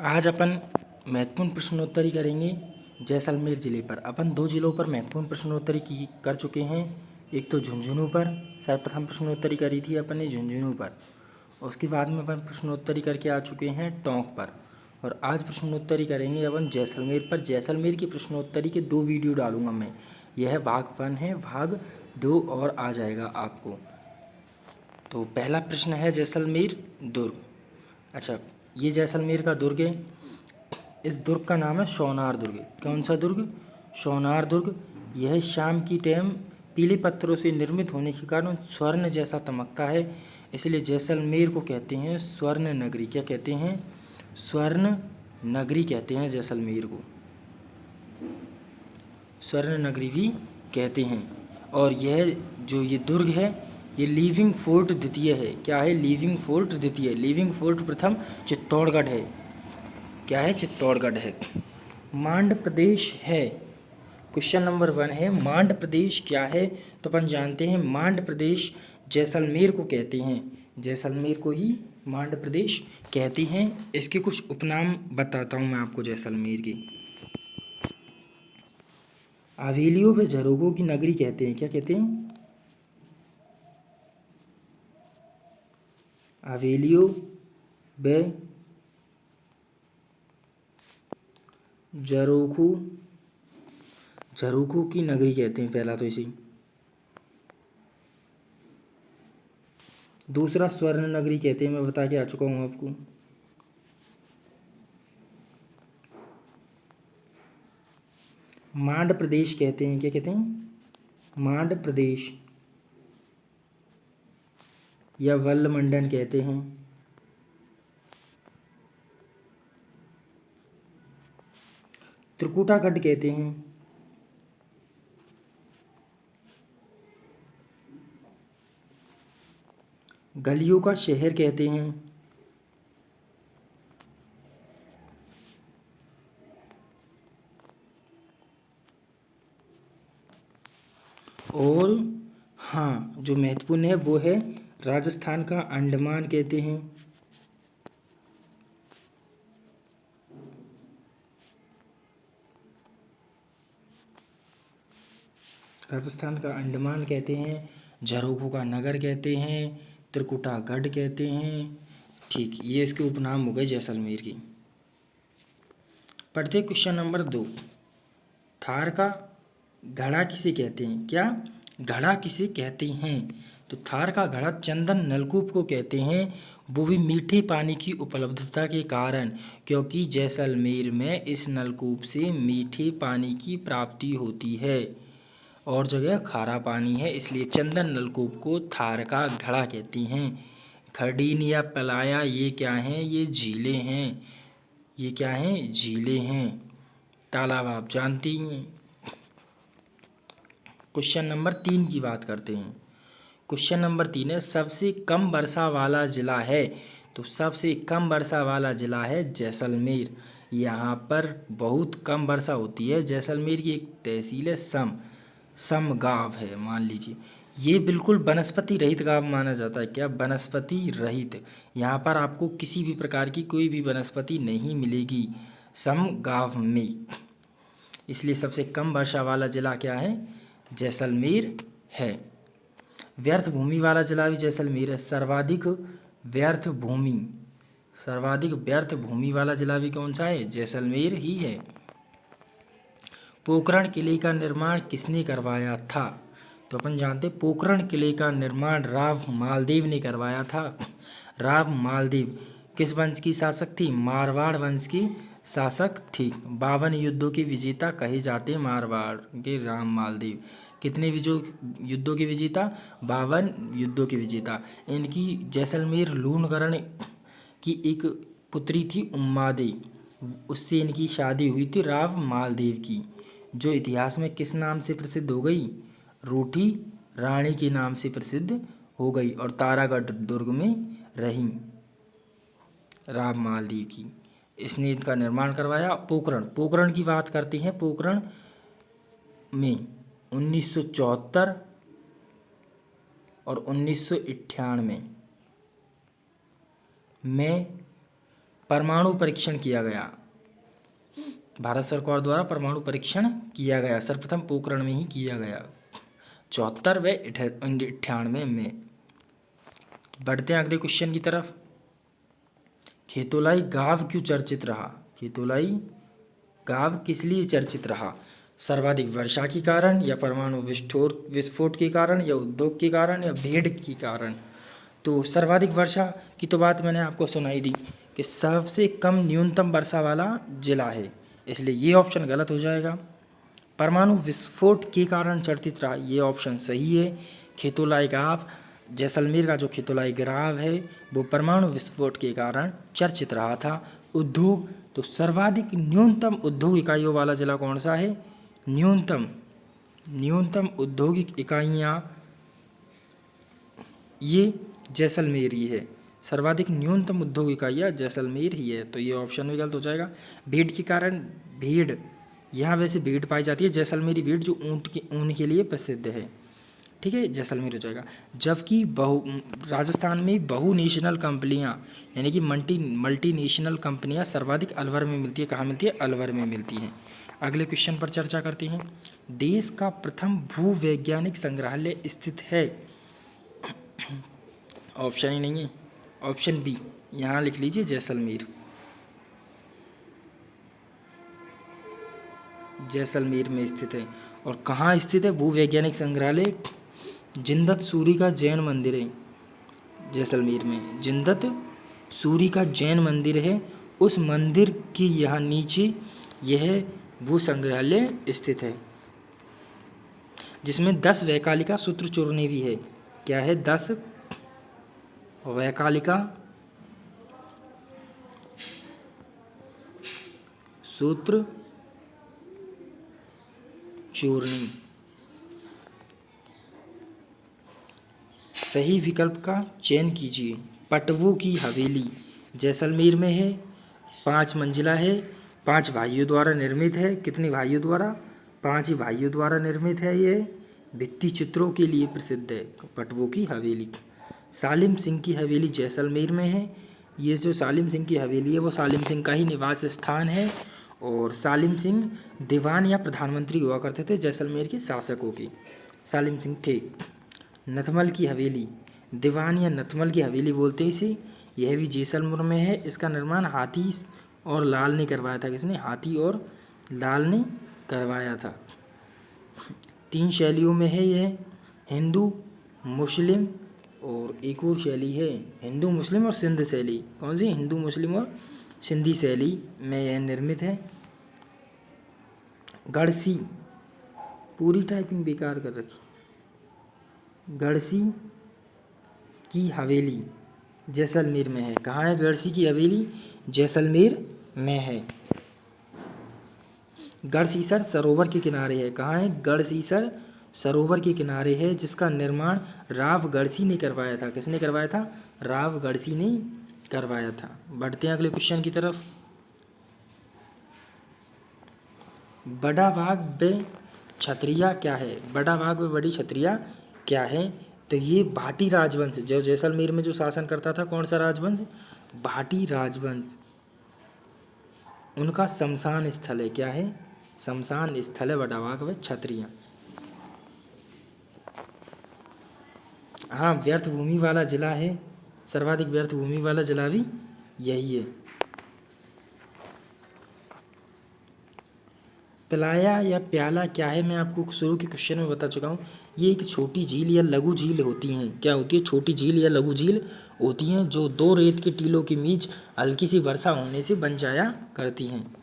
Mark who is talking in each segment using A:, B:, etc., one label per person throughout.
A: आज अपन महत्वपूर्ण प्रश्नोत्तरी करेंगे जैसलमेर ज़िले पर। अपन 2 जिलों पर महत्वपूर्ण प्रश्नोत्तरी कर चुके हैं। एक तो झुंझुनू पर सर्वप्रथम प्रश्नोत्तरी करी थी अपन ने झुंझुनू पर, उसके बाद में अपन प्रश्नोत्तरी करके आ चुके हैं टोंक पर, और आज प्रश्नोत्तरी करेंगे अपन जैसलमेर पर। जैसलमेर की प्रश्नोत्तरी के 2 वीडियो डालूंगा मैं। यह भाग 1 है, भाग 2 और आ जाएगा आपको। तो पहला प्रश्न है जैसलमेर दुर्ग। अच्छा, ये जैसलमेर का दुर्ग है। इस दुर्ग का नाम है सोनार दुर्ग। कौन सा दुर्ग? सोनार दुर्ग। यह शाम की टाइम पीले पत्थरों से निर्मित होने के कारण स्वर्ण जैसा चमकता है, इसलिए जैसलमेर को कहते हैं स्वर्ण नगरी। क्या कहते हैं? स्वर्ण नगरी कहते हैं जैसलमेर को, स्वर्ण नगरी भी कहते हैं। और यह जो ये दुर्ग है, ये लिविंग फोर्ट द्वितीय है। क्या है? लिविंग फोर्ट द्वितीय। लिविंग फोर्ट प्रथम चित्तौड़गढ़ है। क्या है? चित्तौड़गढ़ है। मांड प्रदेश है। क्वेश्चन नंबर 1 है मांड प्रदेश क्या है? तो अपन जानते हैं मांड प्रदेश जैसलमेर को कहते हैं। जैसलमेर को ही मांड प्रदेश कहते हैं। इसके कुछ उपनाम बताता हूँ मैं आपको जैसलमेर के। हवेलियों व झरोखों की नगरी कहते हैं। क्या कहते हैं? हवेलियों व झरोखों की नगरी कहते हैं, पहला तो इसी। दूसरा स्वर्ण नगरी कहते हैं, मैं बता के आ चुका हूँ आपको। मांड प्रदेश कहते हैं। क्या कहते हैं? मांड प्रदेश या वल्लमंडन कहते हैं। त्रिकुटागढ़ कहते हैं। गलियों का शहर कहते हैं। और हाँ, जो महत्वपूर्ण है वो है राजस्थान का अंडमान कहते हैं। राजस्थान का अंडमान कहते हैं, झरोखों का नगर कहते हैं, त्रिकुटागढ़ कहते हैं। ठीक, ये इसके उपनाम हो गए जैसलमेर की। पढ़ते क्वेश्चन नंबर 2। थार का घड़ा किसे कहते हैं? क्या? घड़ा किसे कहते हैं? तो थार का घड़ा चंदन नलकूप को कहते हैं, वो भी मीठे पानी की उपलब्धता के कारण, क्योंकि जैसलमेर में इस नलकूप से मीठे पानी की प्राप्ति होती है और जगह खारा पानी है, इसलिए चंदन नलकूप को थार का घड़ा कहती हैं। खडीन या पलाया ये क्या हैं? ये झीलें हैं। ये क्या हैं? झीलें हैं। तालाब आप जानती हैं। क्वेश्चन नंबर 3 की बात करते हैं। क्वेश्चन नंबर 3 है सबसे कम वर्षा वाला ज़िला है। तो सबसे कम वर्षा वाला ज़िला है जैसलमेर। यहाँ पर बहुत कम वर्षा होती है। जैसलमेर की एक तहसील है सम गाँव है, मान लीजिए। ये बिल्कुल वनस्पति रहित गाँव माना जाता है। क्या? वनस्पति रहित। यहाँ पर आपको किसी भी प्रकार की कोई भी वनस्पति नहीं मिलेगी सम गाँव में, इसलिए सबसे कम वर्षा वाला ज़िला क्या है? जैसलमेर है। व्यर्थ भूमि वाला जिला भी जैसलमेर है। सर्वाधिक व्यर्थ भूमि वाला जिला भी कौन सा है? जैसलमेर ही है। पोखरण किले का निर्माण किसने करवाया था? तो अपन जानते हैं पोखरण किले का निर्माण राव मालदेव ने करवाया था। राव मालदेव किस वंश की शासक थी? मारवाड़ वंश की शासक थी। 52 युद्धों के विजेता कहे जाते हैं मारवाड़ के राम मालदेव। कितने युद्धों के विजेता? 52 युद्धों के विजेता। इनकी जैसलमेर लूणकरण की एक पुत्री थी उम्मादे, उससे इनकी शादी हुई थी राव मालदेव की, जो इतिहास में किस नाम से प्रसिद्ध हो गई? रूठी रानी के नाम से प्रसिद्ध हो गई और तारागढ़ दुर्ग में रही राव मालदेव की। इसने इनका निर्माण करवाया। पोखरण की बात करते हैं। पोखरण में 1974 और 1998 में परमाणु परीक्षण किया गया? भारत सरकार द्वारा परमाणु परीक्षण किया गया सर्वप्रथम पोखरण में ही किया गया 74 व 98 में। बढ़ते हैं अगले क्वेश्चन की तरफ। खेतोलाई गाँव क्यों चर्चित रहा? खेतोलाई गाँव किस लिए चर्चित रहा? सर्वाधिक वर्षा के कारण, या परमाणु विस्फोट के कारण, या उद्योग के कारण, या भीड़ के कारण? तो सर्वाधिक वर्षा की तो बात मैंने आपको सुनाई दी कि सबसे कम न्यूनतम वर्षा वाला जिला है, इसलिए ये ऑप्शन गलत हो जाएगा। परमाणु विस्फोट के कारण चर्चित रहा, ये ऑप्शन सही है। खेतोलाई गाँव, जैसलमेर का जो खेतोलाई गाँव है वो परमाणु विस्फोट के कारण चर्चित रहा था। उद्योग, तो सर्वाधिक न्यूनतम उद्योग इकाइयों वाला जिला कौन सा है? न्यूनतम औद्योगिक इकाइयाँ ये जैसलमेर ही है। सर्वाधिक न्यूनतम उद्योग इकाइयाँ जैसलमेर ही है, तो ये ऑप्शन भी गलत हो जाएगा। भीड़ के कारण, भीड़ यहाँ वैसे भीड़ पाई जाती है, जैसलमेरी भीड़ जो ऊन के लिए प्रसिद्ध है, ठीक है, जैसलमेर हो जाएगा। जबकि राजस्थान में बहु नेशनल कंपनियाँ यानी कि मल्टी नेशनल कंपनियाँ सर्वाधिक अलवर में मिलती है। कहाँ मिलती है? अलवर में मिलती हैं। अगले क्वेश्चन पर चर्चा करते हैं। देश का प्रथम भूवैज्ञानिक संग्रहालय स्थित है? ऑप्शन ही नहीं है, ऑप्शन बी यहाँ लिख लीजिए, जैसलमेर। जैसलमेर में स्थित है। और कहाँ स्थित है भूवैज्ञानिक संग्रहालय? जिंदत सूरी का जैन मंदिर है जैसलमेर में। जिंदत सूरी का जैन मंदिर है, उस मंदिर की यहाँ नीचे यह भू संग्रहालय स्थित है, जिसमें 10 वैकालिका सूत्र चूर्ण भी है। क्या है? 10 वैकालिका सूत्र चूर्णी। सही विकल्प का चयन कीजिए। पटवों की हवेली जैसलमेर में है, 5 मंजिला है, 5 भाइयों द्वारा निर्मित है। कितने भाइयों द्वारा? 5 ही भाइयों द्वारा निर्मित है। ये भित्ति चित्रों के लिए प्रसिद्ध है, पटवों की हवेली। सालिम सिंह की हवेली जैसलमेर में है। ये जो सालिम सिंह की हवेली है वो सालिम सिंह का ही निवास स्थान है, और सालिम सिंह दीवान या प्रधानमंत्री हुआ करते थे जैसलमेर के शासकों के, सालिम सिंह थे। नथमल की हवेली, दीवान या नथमल की हवेली बोलते हैं इसे, यह भी जैसलमेर में है। इसका निर्माण हाथी और लाल ने करवाया था। किसने? हाथी और लाल ने करवाया था। 3 शैलियों में है यह, हिंदू, मुस्लिम और एक और शैली है, हिंदू मुस्लिम और सिंध शैली। कौन सी? हिंदू मुस्लिम और सिंधी शैली में यह निर्मित है। गढ़सी, पूरी टाइपिंग बेकार कर रखी। गढ़सी की हवेली जैसलमेर में है। कहाँ है गढ़सी की हवेली? जैसलमेर में है। गढ़सीसर सरोवर के किनारे है। कहाँ है? गढ़सीसर सरोवर के किनारे है, जिसका निर्माण राव गढ़सी ने करवाया था। किसने करवाया था? राव गढ़सी ने करवाया था। बढ़ते हैं अगले क्वेश्चन की तरफ। बड़ा बाघ व क्षत्रिया क्या है? बड़ा बाघ व बड़ी क्षत्रिया क्या है? तो ये भाटी राजवंश, जो जैसलमेर में जो शासन करता था, कौन सा राजवंश? भाटी राजवंश। उनका शमशान स्थल है। क्या है? शमशान स्थल है बड़ा बाघ व क्षत्रिया। हाँ, व्यर्थ भूमि वाला जिला है, सर्वाधिक व्यर्थ भूमि वाला जिला भी यही है। प्लाया या प्याला क्या है? मैं आपको शुरू के क्वेश्चन में बता चुका हूँ। ये एक छोटी झील या लघु झील होती हैं। क्या होती है? छोटी झील या लघु झील होती हैं, जो 2 रेत के टीलों के बीच हल्की सी वर्षा होने से बन जाया करती हैं।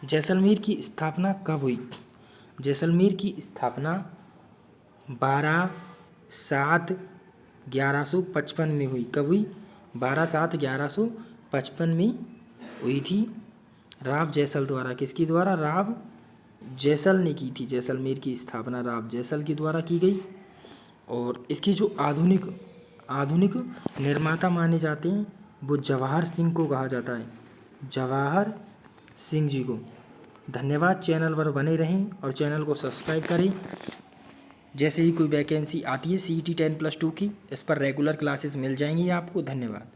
A: जैसलमेर की स्थापना कब हुई? जैसलमेर की स्थापना 12/7/1155 में हुई। कब हुई? 12/7/1155 में हुई थी, राव जैसल द्वारा। किसकी द्वारा? राव जैसल ने की थी। जैसलमेर की स्थापना राव जैसल के द्वारा की गई। और इसकी जो आधुनिक निर्माता माने जाते हैं वो जवाहर सिंह को कहा जाता है, जवाहर सिंह जी को। धन्यवाद। चैनल पर बने रहें और चैनल को सब्सक्राइब करें। जैसे ही कोई वैकेंसी आती है CET 10+2 की, इस पर रेगुलर क्लासेस मिल जाएंगी आपको। धन्यवाद।